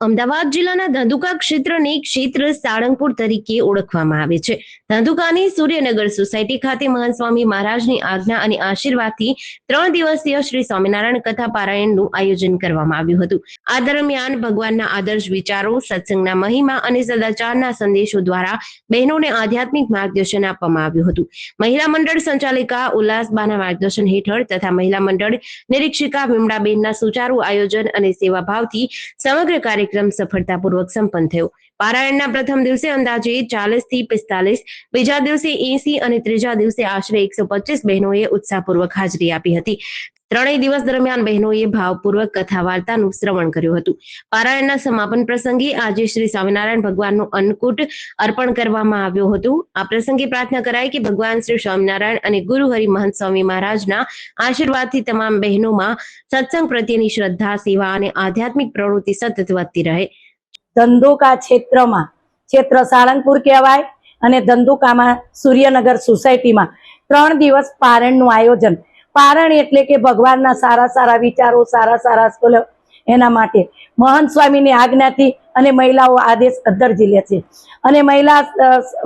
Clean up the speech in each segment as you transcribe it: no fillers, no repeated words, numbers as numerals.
અમદાવાદ જિલ્લાના ધંધુકા ક્ષેત્રને ક્ષેત્ર સાળંગપુર તરીકે ઓળખવામાં આવે છે. ધંધુકાની સૂર્યનગર સોસાયટી ખાતે મહંત સ્વામી મહારાજની આજ્ઞા અને આશીર્વાદથી 3 દિવસીય શ્રી સ્વામિનારાયણ કથા પારાયણનું આયોજન કરવામાં આવ્યું હતું. આ દરમિયાન ભગવાનના આદર્શ વિચારો, સત્સંગના મહિમા અને સદાચારના સંદેશો દ્વારા બહેનોને આધ્યાત્મિક માર્ગદર્શન આપવામાં આવ્યું હતું. મહિલા મંડળ સંચાલિકા ઉલ્લાસબાના માર્ગદર્શન હેઠળ તથા મહિલા મંડળ નિરીક્ષિકા વિમળાબેનના સુચારુ આયોજન અને સેવાભાવથી સમગ્ર કાર્યક્રમ સફળતાપૂર્વક સંપન્ન થયો. પારાયણના પ્રથમ દિવસે અંદાજે 40 થી 45, બીજા દિવસે 80 અને ત્રીજા દિવસે આશરે 125 બહેનોએ ઉત્સાહપૂર્વક હાજરી આપી હતી. ત્રણેય દિવસ દરમિયાન બહેનોએ ભાવપૂર્વક કથા વાર્તાનું શ્રવણ કર્યું હતું. પારાયણના સમાપન પ્રસંગે આજે શ્રી સ્વામિનારાયણ ભગવાનનું અન્નકૂટ અર્પણ કરવામાં આવ્યું હતું. આ પ્રસંગે પ્રાર્થના કરાઈ કે ભગવાન શ્રી સ્વામિનારાયણ અને ગુરુ હરિ મહંત સ્વામી મહારાજના આશીર્વાદથી તમામ બહેનોમાં સત્સંગ પ્રત્યેની શ્રદ્ધા, સેવા અને આધ્યાત્મિક પ્રવૃત્તિ સતત વધતી રહે. ધંધુકા ક્ષેત્ર સાળંગપુર કહેવાય અને ધંધુકામાં સૂર્યનગર સોસાયટીમાં 3 દિવસ પારણનું આયોજન. પારણ એટલે કે ભગવાનના સારા સારા વિચારો, સારા સારા એના માટે મહંત સ્વામીની આજ્ઞાથી અને મહિલાઓ આદેશ અધ્ધરજી લે છે. અને મહિલા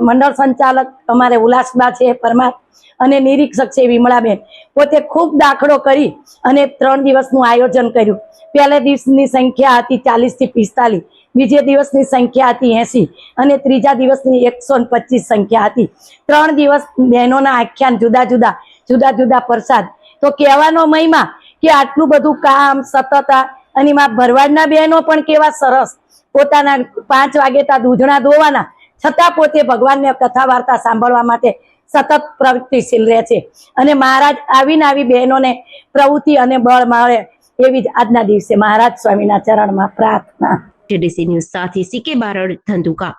મંડળ સંચાલક અમારે ઉલ્લાસબા છે પરમાર અને નિરીક્ષક છે વિમળાબેન, પોતે ખૂબ દાખલો કરી અને 3 દિવસનું આયોજન કર્યું. પહેલા દિવસની સંખ્યા હતી 40 થી 45, બીજે દિવસની સંખ્યા હતી 80 અને ત્રીજા દિવસની 125 સંખ્યા હતી. 3 દિવસ બહેનોના આખ્યાન, જુદા જુદા પ્રસાદ. તો કહેવાનો મહિમા કે આટલું બધું કામ સતત અને એમાં ભરવાડના બહેનો પણ કેવા સરસ, પોતાના 5 વાગે તા દૂધણા દોવાના છતાં પોતે ભગવાનને કથા વાર્તા સાંભળવા માટે સતત પ્રવૃત્તિશીલ રહે છે. અને મહારાજ આવીને આવી બહેનોને પ્રવૃત્તિ અને બળ મળે એવી જ આજના દિવસે મહારાજ સ્વામીના ચરણમાં પ્રાર્થના. જેડીસી ન્યૂઝ સાથે સીકે બારડ, ધંધુકા.